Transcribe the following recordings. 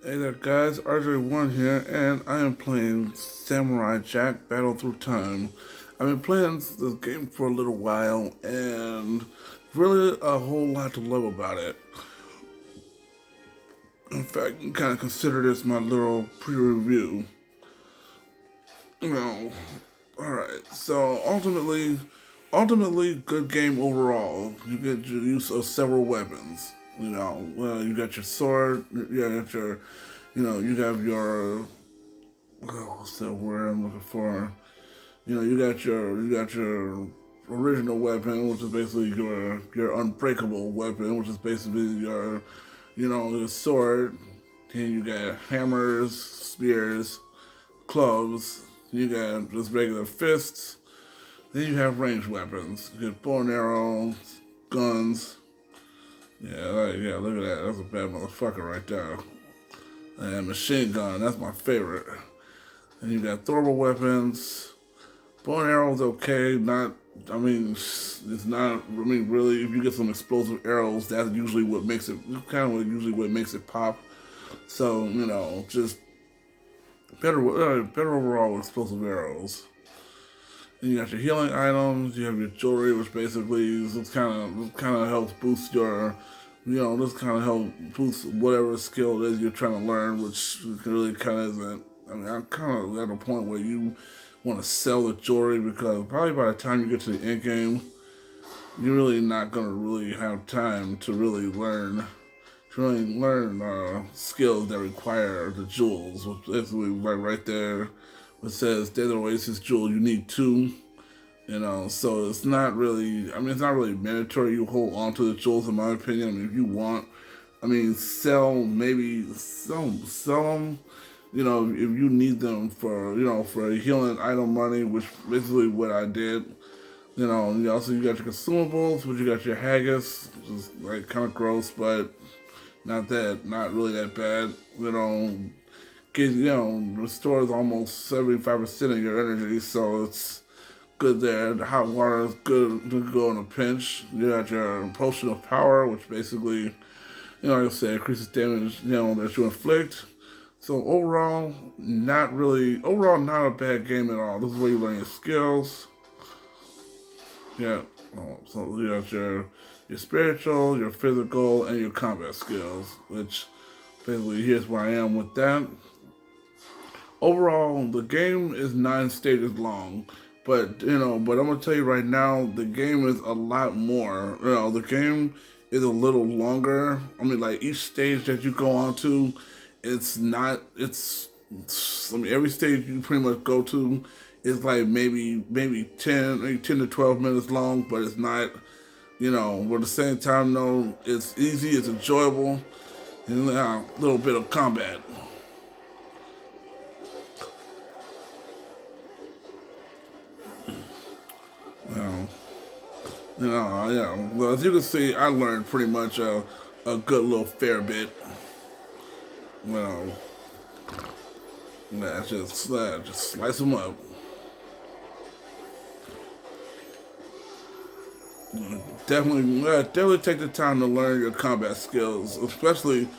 Hey there guys, RJ1 here, and I am playing Samurai Jack Battle Through Time. I've been playing this game for a little while, and really a whole lot to love about it. In fact, you can kind of consider this my little pre-review. You alright, so ultimately, good game overall. You get your use of several weapons. You got your sword, you got your, you have your what's that word I'm looking for? You got your original weapon, which is basically your unbreakable weapon, which is basically your sword. Then you got hammers, spears, clubs. You got just regular fists. Then you have ranged weapons. You get bow and arrows, guns. Yeah, look at that. That's a bad motherfucker right there. And machine gun. That's my favorite. And you got throwable weapons. Bow and arrows okay. It's not. I mean, really, if you get some explosive arrows, that's usually what makes it. Kind of usually what makes it pop. So just better overall with explosive arrows. And you got your healing items. You have your jewelry, which basically kind of helps boost your. This kind of help boost whatever skill it is you're trying to learn, which really kind of isn't. I mean, I'm kind of at a point where you want to sell the jewelry because probably by the time you get to the end game, you're really not going to really have time to really learn skills that require the jewels. Which basically right there, it says Desert Oasis jewel. You need two. So it's not really. I mean, it's not really mandatory. You hold on to the jewels, in my opinion. I mean, if you want, sell them. If you need them for healing item money, which basically what I did. You got your consumables, which you got your haggis, which is like kind of gross, but not really that bad. Restores almost 75% of your energy, so it's good there. The hot water is good to go in a pinch. You got your potion of power, which basically, like I said, increases damage, that you inflict. So overall, not a bad game at all. This is where you learn your skills. Yeah. So you got your spiritual, your physical, and your combat skills, which basically here's where I am with that. Overall, the game is 9 stages long, but I'm gonna tell you right now, the game is a lot more. The game is a little longer. I mean, like each stage that you go on to, it's not. Every stage you pretty much go to is like maybe 10 to 12 minutes long, but it's not. But at the same time, though, it's easy, it's enjoyable, and a little bit of combat. You know, yeah. Well, as you can see, I learned pretty much a good little fair bit. Well, just slice them up. Definitely take the time to learn your combat skills, especially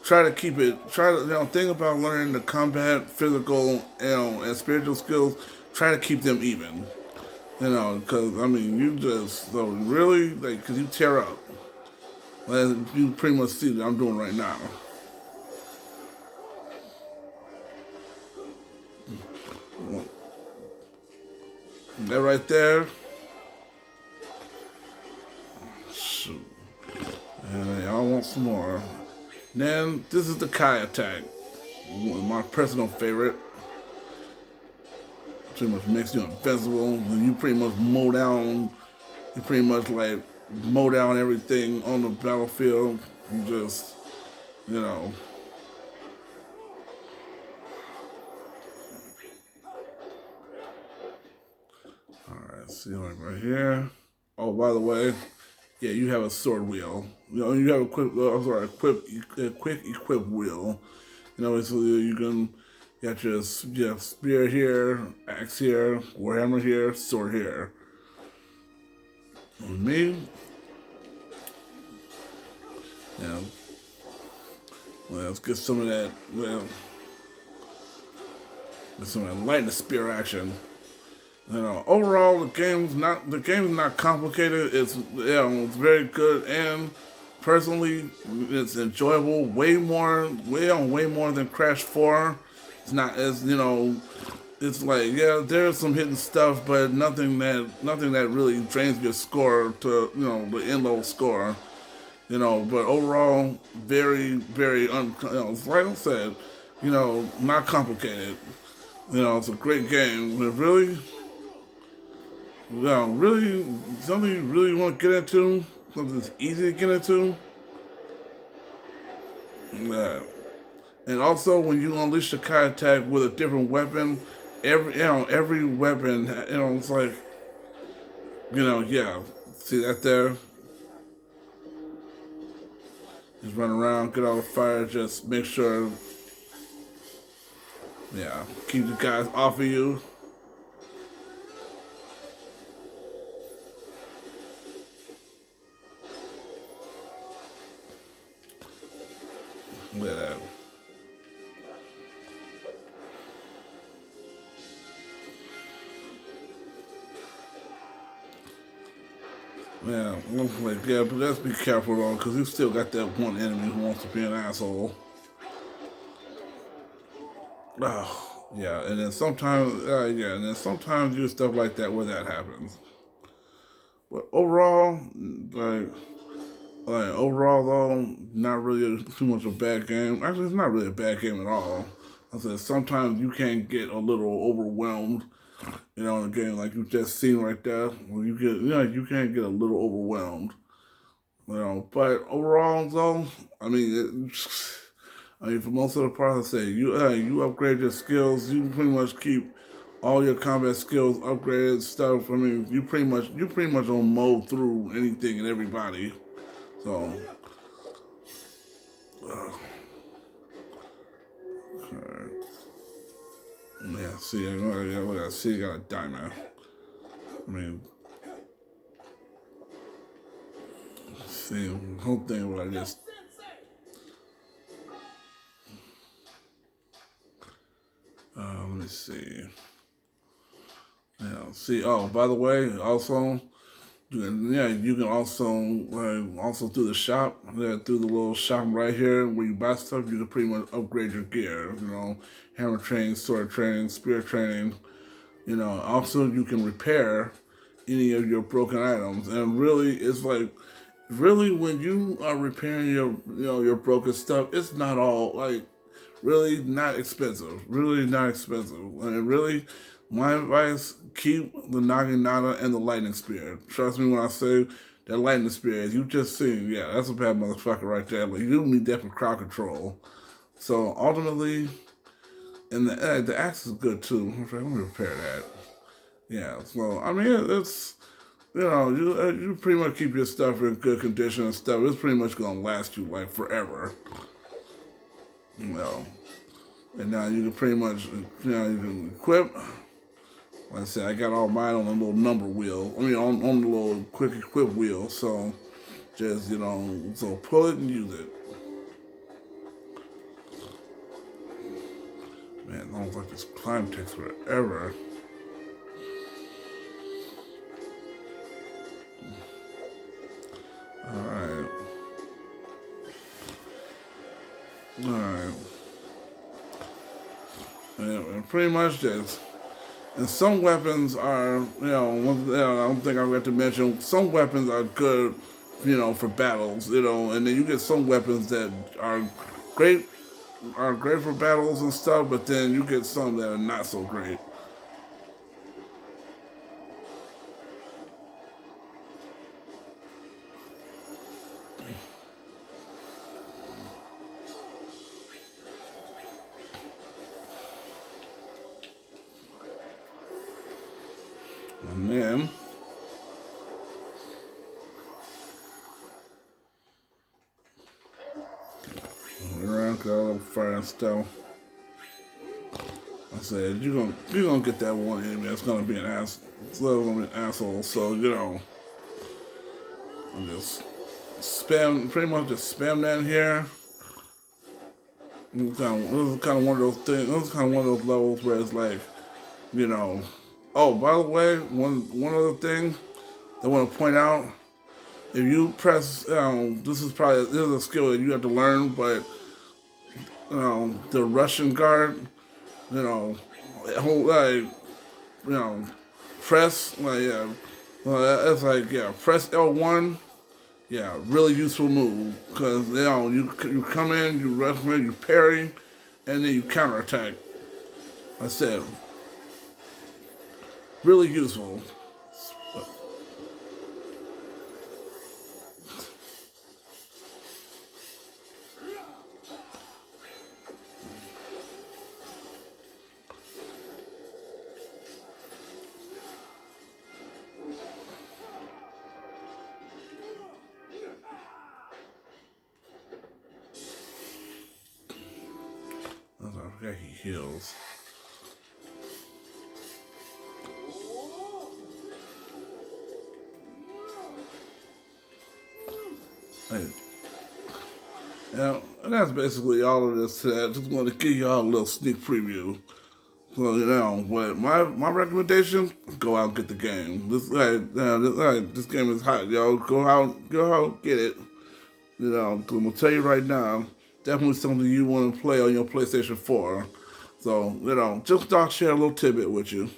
try to think about learning the combat, physical, and spiritual skills. Try to keep them even. Because I mean, you just so really like because you tear up. As you pretty much see that I'm doing right now. That right there. Shoot. And I want some more. Then this is the Kai attack. My personal favorite. Pretty much makes you invincible. And you pretty much mow down. You pretty much like mow down everything on the battlefield. You just, you know. All right, see like right here. Oh, by the way, yeah, you have a sword wheel. You have a quick equip wheel. So you can get your spear here, axe here, warhammer here, sword here. Me, yeah, Well, let's get some of that. Well, get some of that lightning spear action. Overall the game's not complicated. It's very good, and personally, it's enjoyable. Way more than Crash 4. It's not as It's like, yeah, there's some hidden stuff, but nothing that really drains your score to the end level score. But overall, very very like I said, not complicated. It's a great game. But really, really, something you really want to get into, something that's easy to get into. Yeah. And also, when you unleash the Kai attack with a different weapon, every weapon, it's like, yeah. See that there? Just run around, get all the fire, just make sure, yeah, keep the guys off of you. Yeah. Yeah, like, yeah, but let's be careful though, because you still got that one enemy who wants to be an asshole. Oh, yeah, and then sometimes you do stuff like that where that happens. But overall, like, overall though, not really too much of a bad game. Actually, it's not really a bad game at all. I said sometimes you can get a little overwhelmed, in a game like you just seen right there. When you can get a little overwhelmed. But overall though, I mean, for most of the parts, I say you upgrade your skills. You pretty much keep all your combat skills upgraded stuff. I mean, you pretty much don't mow through anything and everybody. So, yeah. See, I got a diamond. I mean, see, the whole thing what I just. Let me see. Yeah. See. Oh, by the way, also, you can also through the shop, through the little shop right here where you buy stuff, you can pretty much upgrade your gear. Hammer training, sword training, spear training. Also you can repair any of your broken items, and really, it's like, really when you are repairing your broken stuff, it's not all like really not expensive. Really not expensive. And really, my advice: keep the Naginata and the Lightning Spear. Trust me when I say that Lightning Spear, as you just seen, yeah, that's a bad motherfucker right there. But you need that for crowd control. So ultimately, and the axe is good too. Let me repair that. Yeah. So I mean, it's you pretty much keep your stuff in good condition and stuff. It's pretty much gonna last you like forever. You know. And now you can pretty much, you can equip. Like I said, I got all mine on a little number wheel. I mean, on the little quick equip wheel. So just, so pull it and use it. Man, it looks like this climb takes forever. Alright. Alright. And pretty much this. And some weapons are, I don't think I forgot to mention, some weapons are good, for battles, and then you get some weapons that great, are great for battles and stuff, but then you get some that are not so great. And then, around got a little fire and stuff. I said you're gonna get that one enemy that's gonna be an ass, it's gonna be an asshole. So just pretty much just spam that in here. This is kind of one of those things. This is kind of one of those levels where it's like, you know. Oh, by the way, one other thing I want to point out: if you press, this is a skill that you have to learn, but the Russian guard, you know, hold like, you know, press like yeah, it's like yeah, press L1. Yeah, really useful move because you come in, you rush in, you parry, and then you counterattack. I said, really useful. I forgot he heals. Hey, yeah, and that's basically all of this. Just want to give y'all a little sneak preview. So but my recommendation: go out and get the game. This game is hot, yo. Go out, get it. 'Cause I'm gonna tell you right now, definitely something you want to play on your PlayStation 4. So just thought I'd share a little tidbit with you.